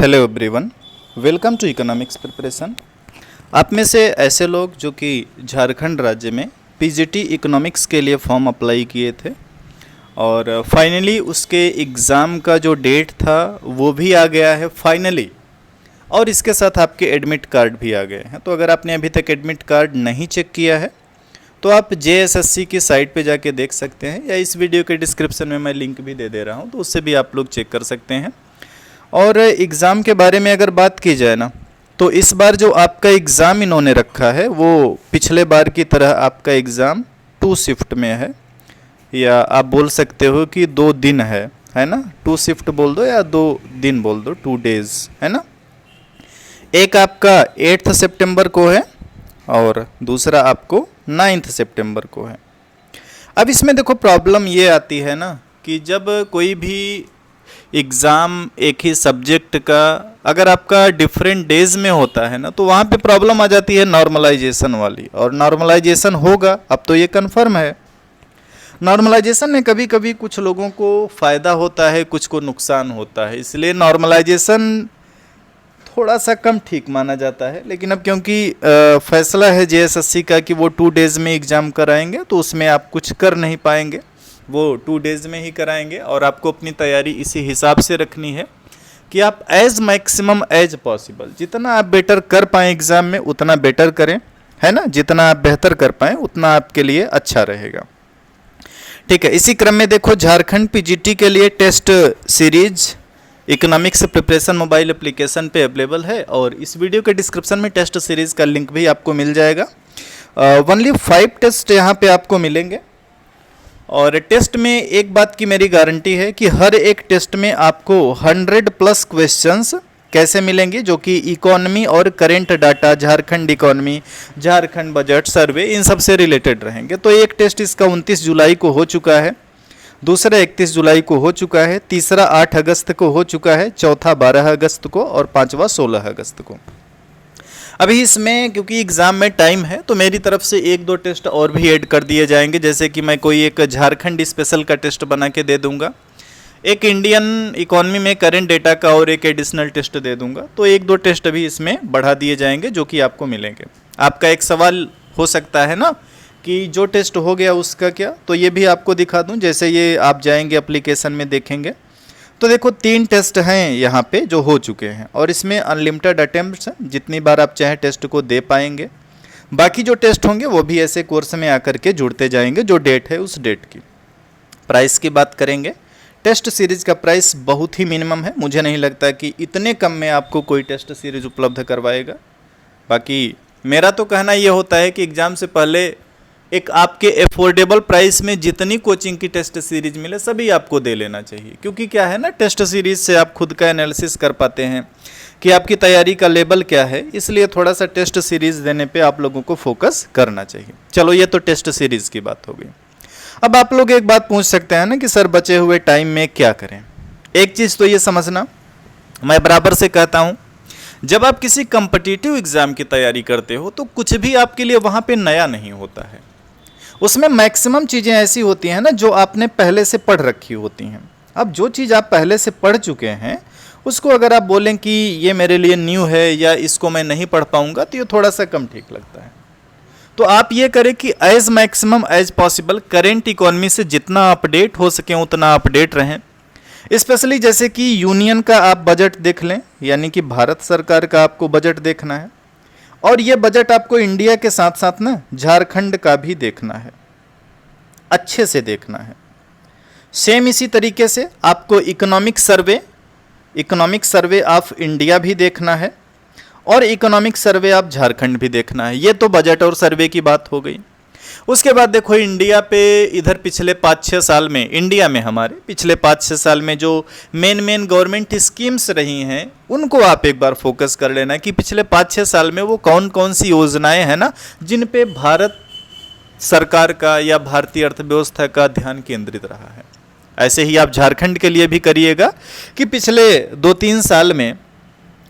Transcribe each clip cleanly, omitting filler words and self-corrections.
Hello everyone, welcome to economics preparation. आप में से ऐसे लोग जो कि झारखंड राज्य में पीजीटी इकोनॉमिक्स के लिए फॉर्म अप्लाई किए थे और फाइनली उसके एग्ज़ाम का जो डेट था वो भी आ गया है फाइनली, और इसके साथ आपके एडमिट कार्ड भी आ गए हैं। तो अगर आपने अभी तक एडमिट कार्ड नहीं चेक किया है तो आप JSSC की साइट पे जाके देख सकते हैं, या इस वीडियो के डिस्क्रिप्शन में मैं लिंक भी दे रहा हूँ, तो उससे भी आप लोग चेक कर सकते हैं। और एग्ज़ाम के बारे में अगर बात की जाए ना, तो इस बार जो आपका एग्ज़ाम इन्होंने रखा है वो पिछले बार की तरह आपका एग्ज़ाम 2 शिफ्ट में है, या आप बोल सकते हो कि 2 दिन है ना। 2 शिफ्ट बोल दो या 2 दिन बोल दो, 2 डेज़ है ना। एक आपका 8 सितंबर को है और दूसरा आपको 9 सितंबर को है। अब इसमें देखो प्रॉब्लम ये आती है ना कि जब कोई भी एग्ज़ाम एक ही सब्जेक्ट का अगर आपका डिफरेंट डेज में होता है ना, तो वहाँ पे प्रॉब्लम आ जाती है नॉर्मलाइजेशन वाली। और नॉर्मलाइजेशन होगा, अब तो ये कंफर्म है। नॉर्मलाइजेशन में कभी कभी कुछ लोगों को फ़ायदा होता है, कुछ को नुकसान होता है, इसलिए नॉर्मलाइजेशन थोड़ा सा कम ठीक माना जाता है। लेकिन अब क्योंकि फैसला है JSSC का कि वो 2 डेज़ में एग्ज़ाम कराएंगे, तो उसमें आप कुछ कर नहीं पाएंगे, वो 2 डेज़ में ही कराएंगे। और आपको अपनी तैयारी इसी हिसाब से रखनी है कि आप एज मैक्सिमम एज पॉसिबल जितना आप बेटर कर पाएँ एग्ज़ाम में उतना बेटर करें, है ना। जितना आप बेहतर कर पाएँ उतना आपके लिए अच्छा रहेगा, ठीक है। इसी क्रम में देखो, झारखंड PGT के लिए test series economics preparation mobile application पे अवेलेबल है, और इस वीडियो के डिस्क्रिप्शन में टेस्ट सीरीज़ का लिंक भी आपको मिल जाएगा। ओनली 5 टेस्ट यहाँ पे आपको मिलेंगे, और टेस्ट में एक बात की मेरी गारंटी है कि हर एक टेस्ट में आपको 100+ क्वेश्चंस कैसे मिलेंगे, जो कि इकोनॉमी और current data, Jharkhand economy, Jharkhand budget, survey, इन सब से रिलेटेड रहेंगे। तो एक टेस्ट इसका 29 जुलाई को हो चुका है, दूसरा 31 जुलाई को हो चुका है, तीसरा 8 अगस्त को हो चुका है, चौथा 12 अगस्त को और 5वां 16 अगस्त को। अभी इसमें क्योंकि एग्ज़ाम में टाइम है तो मेरी तरफ से 1-2 टेस्ट और भी ऐड कर दिए जाएंगे, जैसे कि मैं कोई एक झारखंड स्पेशल का टेस्ट बना के दे दूंगा, एक इंडियन इकोनॉमी में करेंट डेटा का और एक एडिशनल टेस्ट दे दूंगा। तो 1-2 टेस्ट भी इसमें बढ़ा दिए जाएंगे जो कि आपको मिलेंगे। आपका एक सवाल हो सकता है ना कि जो टेस्ट हो गया उसका क्या, तो ये भी आपको दिखा दूं। जैसे ये आप जाएंगे एप्लीकेशन में देखेंगे तो देखो 3 टेस्ट हैं यहाँ पे जो हो चुके हैं, और इसमें अनलिमिटेड अटेम्प्ट्स हैं, जितनी बार आप चाहें टेस्ट को दे पाएंगे। बाकी जो टेस्ट होंगे वो भी ऐसे कोर्स में आकर के जुड़ते जाएंगे, जो डेट है उस डेट की। प्राइस की बात करेंगे, टेस्ट सीरीज़ का प्राइस बहुत ही मिनिमम है, मुझे नहीं लगता कि इतने कम में आपको कोई टेस्ट सीरीज़ उपलब्ध करवाएगा। बाकी मेरा तो कहना ये होता है कि एग्ज़ाम से पहले एक आपके एफोर्डेबल प्राइस में जितनी कोचिंग की टेस्ट सीरीज मिले सभी आपको दे लेना चाहिए, क्योंकि क्या है ना, टेस्ट सीरीज से आप खुद का एनालिसिस कर पाते हैं कि आपकी तैयारी का लेवल क्या है, इसलिए थोड़ा सा टेस्ट सीरीज देने पे आप लोगों को फोकस करना चाहिए। चलो, ये तो टेस्ट सीरीज की बात हो गई। अब आप लोग एक बात पूछ सकते हैं ना कि सर बचे हुए टाइम में क्या करें। एक चीज़ तो ये समझना, मैं बराबर से कहता हूँ, जब आप किसी कम्पिटिटिव एग्ज़ाम की तैयारी करते हो तो कुछ भी आपके लिए वहाँ पे नया नहीं होता है। उसमें मैक्सिमम चीज़ें ऐसी होती हैं ना जो आपने पहले से पढ़ रखी होती हैं। अब जो चीज़ आप पहले से पढ़ चुके हैं उसको अगर आप बोलें कि ये मेरे लिए न्यू है या इसको मैं नहीं पढ़ पाऊँगा, तो ये थोड़ा सा कम ठीक लगता है। तो आप ये करें कि as maximum as possible current economy से जितना अपडेट हो सके उतना अपडेट रहें। स्पेशली जैसे कि यूनियन का आप बजट देख लें, यानी कि भारत सरकार का आपको बजट देखना है, और ये बजट आपको इंडिया के साथ साथ ना झारखंड का भी देखना है, अच्छे से देखना है। सेम इसी तरीके से आपको इकोनॉमिक सर्वे ऑफ इंडिया भी देखना है, और इकोनॉमिक सर्वे ऑफ झारखंड भी देखना है। ये तो बजट और सर्वे की बात हो गई। उसके बाद देखो इंडिया पे इधर पिछले 5-6 साल में, इंडिया में हमारे पिछले 5-6 साल में जो मेन गवर्नमेंट स्कीम्स रही हैं उनको आप एक बार फोकस कर लेना कि पिछले 5-6 साल में वो कौन कौन सी योजनाएं हैं ना जिन पे भारत सरकार का या भारतीय अर्थव्यवस्था का ध्यान केंद्रित रहा है। ऐसे ही आप झारखंड के लिए भी करिएगा कि पिछले 2-3 साल में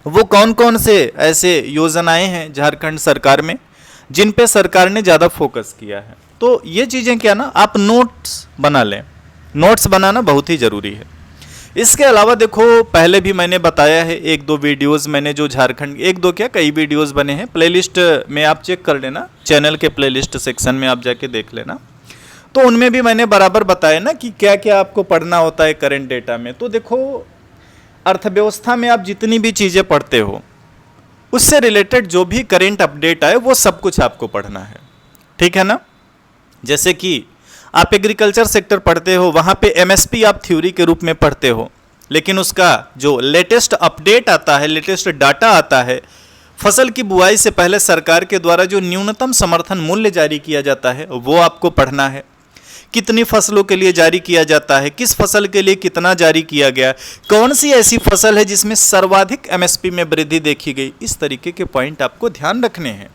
वो कौन कौन से ऐसे योजनाएं हैं झारखंड सरकार में जिन पे सरकार ने ज़्यादा फोकस किया है। तो ये चीज़ें क्या ना, आप नोट्स बना लें, नोट्स बनाना बहुत ही ज़रूरी है। इसके अलावा देखो पहले भी मैंने बताया है, एक दो वीडियोस मैंने जो झारखंड, एक दो क्या कई वीडियोस बने हैं, प्लेलिस्ट में आप चेक कर लेना, चैनल के प्लेलिस्ट सेक्शन में आप जाके देख लेना। तो उनमें भी मैंने बराबर बताया ना कि क्या क्या आपको पढ़ना होता है करंट डेटा में। तो देखो अर्थव्यवस्था में आप जितनी भी चीज़ें पढ़ते हो उससे रिलेटेड जो भी करंट अपडेट आए वो सब कुछ आपको पढ़ना है, ठीक है ना। जैसे कि आप एग्रीकल्चर सेक्टर पढ़ते हो, वहाँ पे एमएसपी आप थ्योरी के रूप में पढ़ते हो, लेकिन उसका जो लेटेस्ट अपडेट आता है, लेटेस्ट डाटा आता है, फसल की बुआई से पहले सरकार के द्वारा जो न्यूनतम समर्थन मूल्य जारी किया जाता है वो आपको पढ़ना है। कितनी फसलों के लिए जारी किया जाता है, किस फसल के लिए कितना जारी किया गया, कौन सी ऐसी फसल है जिसमें सर्वाधिक एमएसपी में वृद्धि देखी गई, इस तरीके के पॉइंट आपको ध्यान रखने हैं।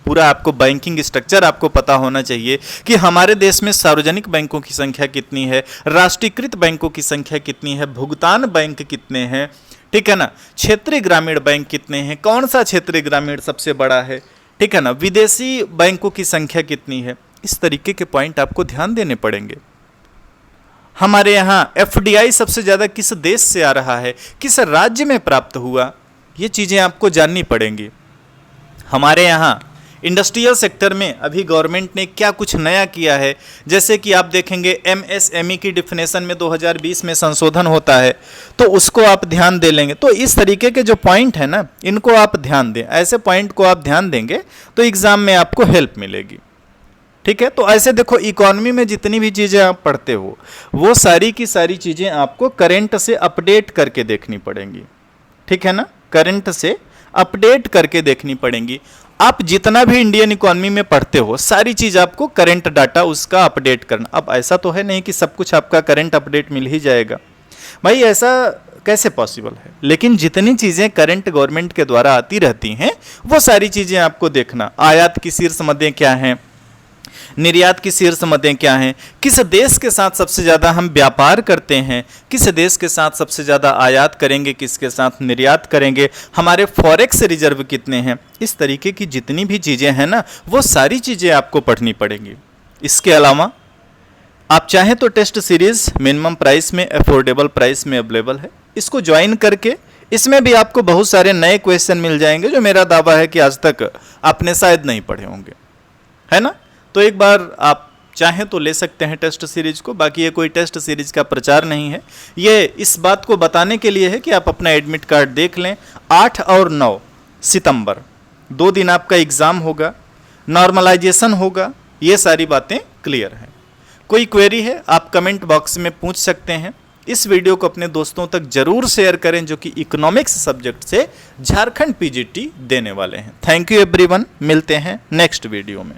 पूरा आपको बैंकिंग स्ट्रक्चर आपको पता होना चाहिए कि हमारे देश में सार्वजनिक बैंकों की संख्या कितनी है, राष्ट्रीयकृत बैंकों की संख्या कितनी है, भुगतान बैंक कितने हैं, ठीक है ना, क्षेत्रीय ग्रामीण बैंक कितने हैं, कौन सा क्षेत्रीय ग्रामीण सबसे बड़ा है, ठीक है ना, विदेशी बैंकों की संख्या कितनी है, इस तरीके के पॉइंट आपको ध्यान देने पड़ेंगे। हमारे यहाँ एफडीआई सबसे ज़्यादा किस देश से आ रहा है, किस राज्य में प्राप्त हुआ, ये चीज़ें आपको जाननी पड़ेंगी। हमारे यहाँ इंडस्ट्रियल सेक्टर में अभी गवर्नमेंट ने क्या कुछ नया किया है, जैसे कि आप देखेंगे एमएसएमई की डिफिनेशन में 2020 में संशोधन होता है, तो उसको आप ध्यान दे लेंगे। तो इस तरीके के जो पॉइंट है ना, इनको आप ध्यान दें, ऐसे पॉइंट को आप ध्यान देंगे तो एग्जाम में आपको हेल्प मिलेगी, ठीक है। तो ऐसे देखो इकोनॉमी में जितनी भी चीज़ें आप पढ़ते हो वो सारी की सारी चीज़ें आपको करंट से अपडेट करके देखनी पड़ेंगी, ठीक है ना, करंट से अपडेट करके देखनी पड़ेंगी। आप जितना भी इंडियन इकोनॉमी में पढ़ते हो सारी चीज़ आपको करंट डाटा उसका अपडेट करना। अब ऐसा तो है नहीं कि सब कुछ आपका करंट अपडेट मिल ही जाएगा, भाई ऐसा कैसे पॉसिबल है, लेकिन जितनी चीज़ें करंट गवर्नमेंट के द्वारा आती रहती हैं वो सारी चीज़ें आपको देखना। आयात की शीर्ष मदें क्या हैं, निर्यात की शीर्ष मदें क्या हैं, किस देश के साथ सबसे ज़्यादा हम व्यापार करते हैं, किस देश के साथ सबसे ज़्यादा आयात करेंगे, किसके साथ निर्यात करेंगे, हमारे फॉरेक्स रिजर्व कितने हैं, इस तरीके की जितनी भी चीज़ें हैं ना वो सारी चीज़ें आपको पढ़नी पड़ेंगी। इसके अलावा आप चाहें तो टेस्ट सीरीज़ मिनिमम प्राइस में, अफोर्डेबल प्राइस में अवेलेबल है, इसको ज्वाइन करके इसमें भी आपको बहुत सारे नए क्वेश्चन मिल जाएंगे जो मेरा दावा है कि आज तक आपने शायद नहीं पढ़े होंगे, है ना। तो एक बार आप चाहें तो ले सकते हैं टेस्ट सीरीज को। बाकी ये कोई टेस्ट सीरीज का प्रचार नहीं है, ये इस बात को बताने के लिए है कि आप अपना एडमिट कार्ड देख लें। 8 और 9 सितंबर 2 दिन आपका एग्ज़ाम होगा, नॉर्मलाइजेशन होगा, ये सारी बातें क्लियर हैं। कोई क्वेरी है आप कमेंट बॉक्स में पूछ सकते हैं। इस वीडियो को अपने दोस्तों तक जरूर शेयर करें जो कि इकोनॉमिक्स सब्जेक्ट से झारखंड पीजीटी देने वाले हैं। थैंक यू एवरीवन, मिलते हैं नेक्स्ट वीडियो में।